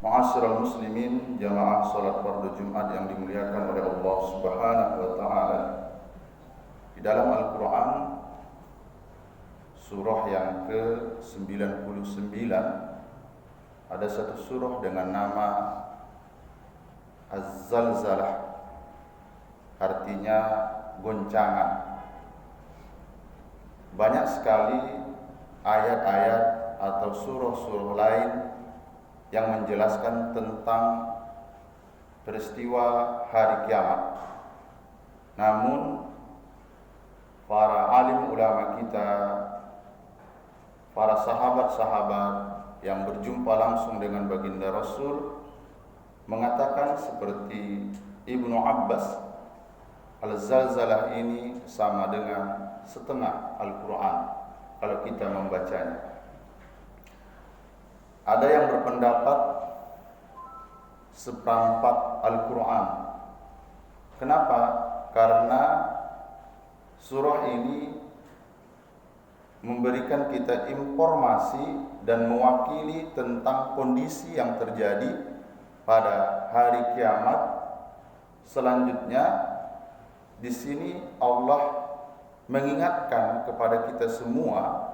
Ma'asyiral muslimin, jamaah salat fardu Jumat yang dimuliakan oleh Allah Subhanahu wa taala. Di dalam Al-Qur'an surah yang ke-99 ada satu surah dengan nama Az-Zalzalah, artinya goncangan. Banyak sekali ayat-ayat atau surah-surah lain yang menjelaskan tentang peristiwa hari kiamat. Namun para alim ulama kita, para sahabat-sahabat yang berjumpa langsung dengan baginda Rasul mengatakan seperti Ibnu Abbas, Al-Zalzalah ini sama dengan setengah Al-Quran kalau kita membacanya. Ada yang berpendapat seperempat Al-Quran. Kenapa? Karena surah ini memberikan kita informasi dan mewakili tentang kondisi yang terjadi pada hari kiamat. Selanjutnya di sini Allah mengingatkan kepada kita semua,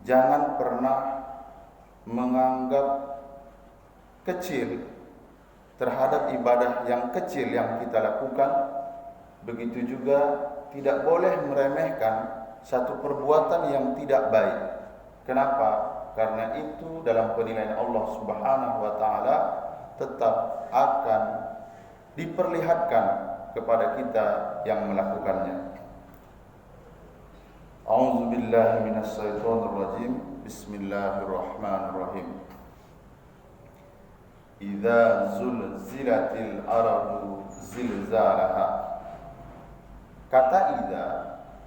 jangan pernah menganggap kecil terhadap ibadah yang kecil yang kita lakukan. Begitu juga tidak boleh meremehkan satu perbuatan yang tidak baik. Kenapa? Karena itu dalam penilaian Allah Subhanahu wa taala tetap akan diperlihatkan kepada kita yang melakukannya. A'udzu billahi minasy syaithanir rajim. Bismillahirrahmanirrahim. Idza zulzilatil ardu zilzalaha. Kata idza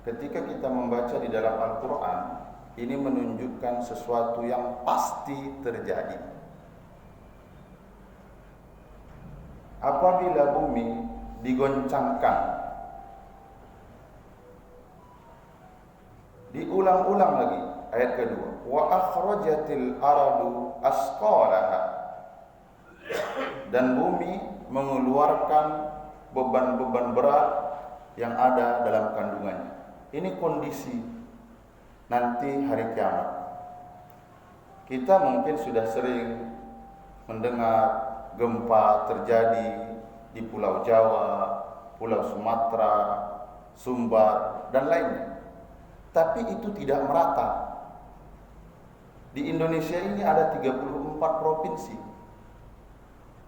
ketika kita membaca di dalam Al-Qur'an ini menunjukkan sesuatu yang pasti terjadi. Apabila bumi digoncangkan, diulang-ulang lagi ayat kedua, wa akhrajatil ardu asqalaha, dan bumi mengeluarkan beban-beban berat yang ada dalam kandungannya. Ini kondisi nanti hari kiamat. Kita mungkin sudah sering mendengar gempa terjadi di Pulau Jawa, Pulau Sumatera, Sumbar, dan lainnya. Tapi itu tidak merata. Di Indonesia ini ada 34 provinsi.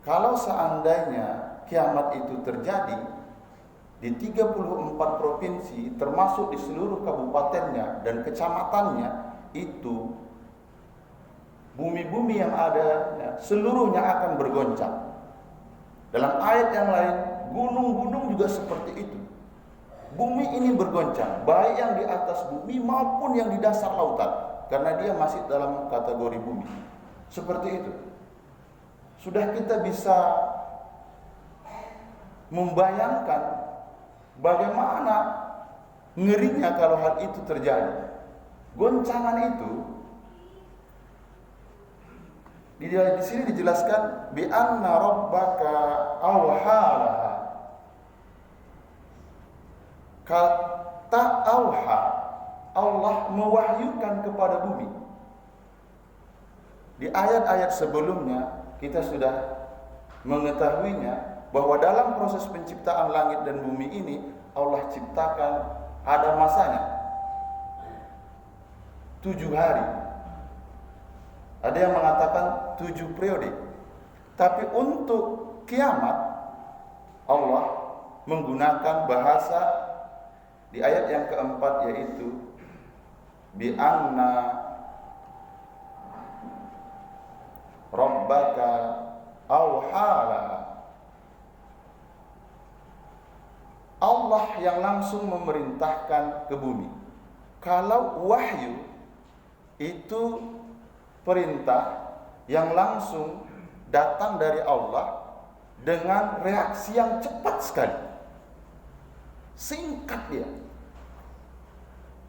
Kalau seandainya kiamat itu terjadi di 34 provinsi, termasuk di seluruh kabupatennya dan kecamatannya, itu bumi-bumi yang ada seluruhnya akan bergoncang. Dalam ayat yang lain, gunung-gunung juga seperti itu. Bumi ini bergoncang, baik yang di atas bumi maupun yang di dasar lautan, karena dia masih dalam kategori bumi. Seperti itu. Sudah kita bisa membayangkan bagaimana ngerinya kalau hal itu terjadi. Goncangan itu di sini dijelaskan bi anna rabbaka awhalaha. Kata auha, Allah mewahyukan kepada bumi. Di ayat-ayat sebelumnya kita sudah mengetahuinya bahwa dalam proses penciptaan langit dan bumi ini Allah ciptakan ada masanya 7 hari. Ada yang mengatakan 7 periode. Tapi untuk kiamat Allah menggunakan bahasa di ayat yang keempat, yaitu bi anna rabbaka awhala. Allah yang langsung memerintahkan ke bumi. Kalau wahyu itu perintah yang langsung datang dari Allah dengan reaksi yang cepat sekali, singkat dia,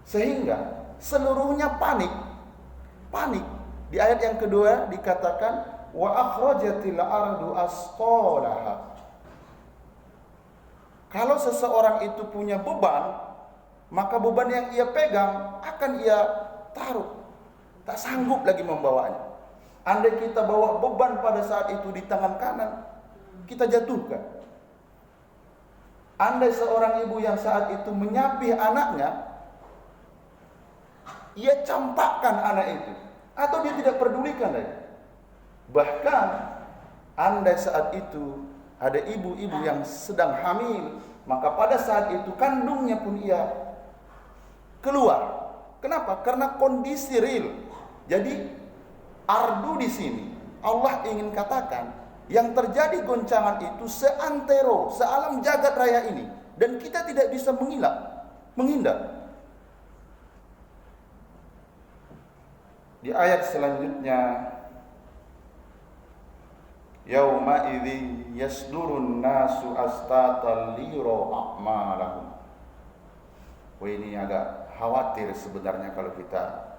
sehingga seluruhnya panik. Di ayat yang kedua dikatakan wa akhrajatil ardu asqalaha. Kalau seseorang itu punya beban, maka beban yang ia pegang akan ia taruh. Tak sanggup lagi membawanya. Andai kita bawa beban pada saat itu di tangan kanan, kita jatuhkan. Andai seorang ibu yang saat itu menyapih anaknya, ia campakkan anak itu, atau dia tidak pedulikan lagi. Bahkan andai saat itu ada ibu-ibu yang sedang hamil, maka pada saat itu kandungnya pun ia keluar. Kenapa? Karena kondisi real. Jadi ardu di sini Allah ingin katakan yang terjadi goncangan itu seantero, sealam jagat raya ini, dan kita tidak bisa menghindar. Di ayat selanjutnya, yauma idzin yasdurun nasu astatal liro a'malahum. Wah, ini agak khawatir sebenarnya kalau kita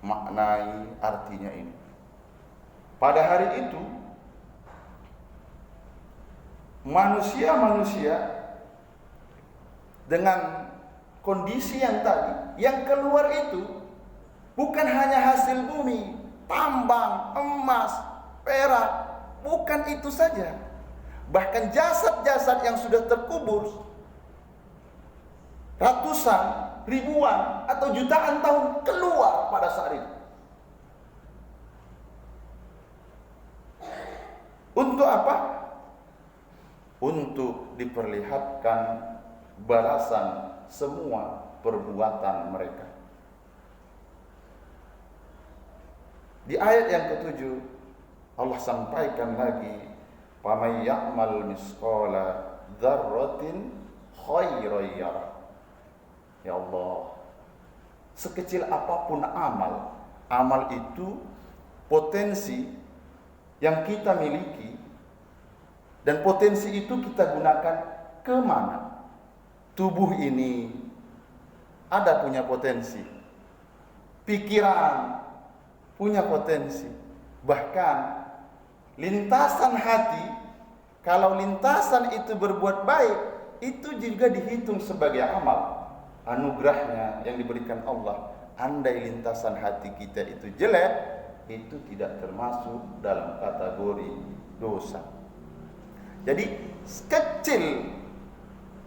maknai artinya ini. Pada hari itu manusia-manusia dengan kondisi yang tadi, yang keluar itu bukan hanya hasil bumi, tambang, emas, perak, bukan itu saja. Bahkan jasad-jasad yang sudah terkubur ratusan, ribuan, atau jutaan tahun keluar pada saat itu. Untuk apa? Untuk diperlihatkan balasan semua perbuatan mereka. Di ayat yang ketujuh, Allah sampaikan lagi, "Faman ya'mal misqala dzarratin khairan yarah." Ya Allah, sekecil apapun amal itu potensi yang kita miliki, dan potensi itu kita gunakan kemana? Tubuh ini ada punya potensi, pikiran punya potensi, bahkan lintasan hati, kalau lintasan itu berbuat baik, itu juga dihitung sebagai amal. Anugerahnya yang diberikan Allah. Andai lintasan hati kita itu jelek, itu tidak termasuk dalam kategori dosa. Jadi kecil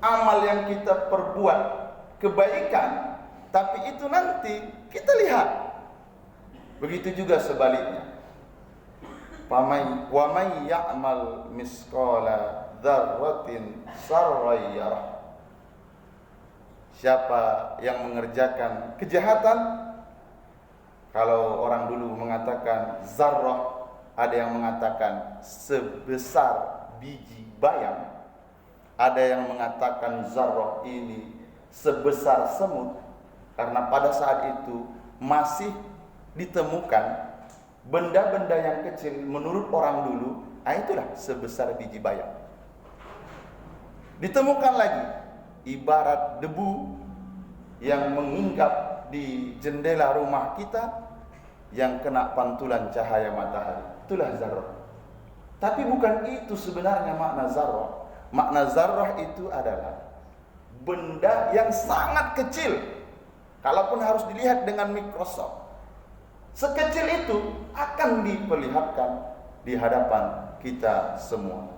amal yang kita perbuat, kebaikan, tapi itu nanti kita lihat. Begitu juga sebaliknya. Wa may ya'mal misqala dzarratin sarran yarah. Siapa yang mengerjakan kejahatan, kalau orang dulu mengatakan zarrah, ada yang mengatakan sebesar biji bayam, ada yang mengatakan zarrah ini sebesar semut, karena pada saat itu masih ditemukan benda-benda yang kecil menurut orang dulu, itulah sebesar biji bayam. Ditemukan lagi ibarat debu yang menginggap di jendela rumah kita yang kena pantulan cahaya matahari, itulah zarrah. Tapi bukan itu sebenarnya makna zarrah. Makna zarrah itu adalah benda yang sangat kecil, kalaupun harus dilihat dengan mikroskop. Sekecil itu akan diperlihatkan di hadapan kita semua.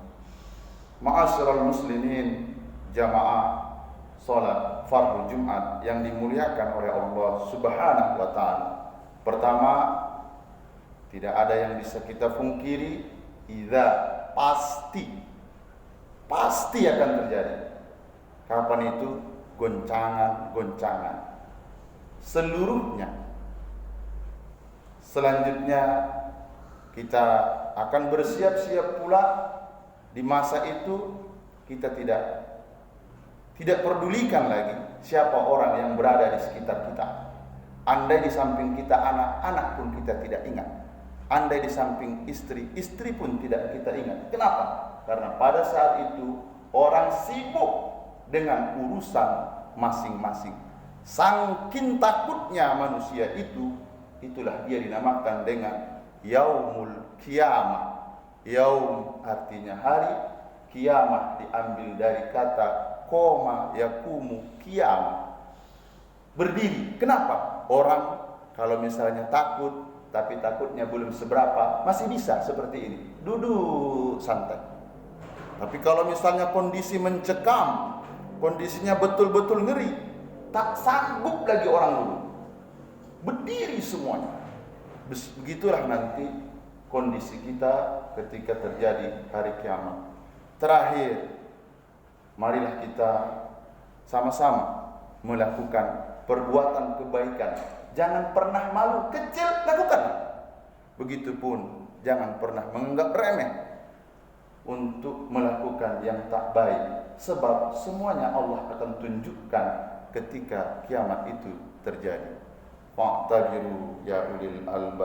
Ma'asyiral muslimin, jamaah salat fardu Jumat yang dimuliakan oleh Allah Subhanahu wa taala. Pertama, tidak ada yang bisa kita pungkiri, idza pasti akan terjadi. Kapan itu? Goncangan seluruhnya. Selanjutnya kita akan bersiap-siap pula. Di masa itu kita tidak pedulikan lagi siapa orang yang berada di sekitar kita. Andai di samping kita anak-anak pun kita tidak ingat. Andai di samping istri pun tidak kita ingat. Kenapa? Karena pada saat itu orang sibuk dengan urusan masing-masing. Saking takutnya manusia itu, itulah dia dinamakan dengan yaumul kiamah. Yaum artinya hari, kiamah diambil dari kata koma yakumu kiamah, berdiri. Kenapa? Orang kalau misalnya takut, tapi takutnya belum seberapa, masih bisa seperti ini, duduk santai. Tapi kalau misalnya kondisi mencekam, kondisinya betul-betul ngeri, tak sanggup lagi orang duduk, berdiri semuanya. Begitulah nanti kondisi kita ketika terjadi hari kiamat. Terakhir, marilah kita sama-sama melakukan perbuatan kebaikan. Jangan pernah malu, kecil lakukanlah. Begitupun jangan pernah menganggap remeh untuk melakukan yang tak baik, sebab semuanya Allah akan tunjukkan ketika kiamat itu terjadi. Fa'tabiru ya ulil albab.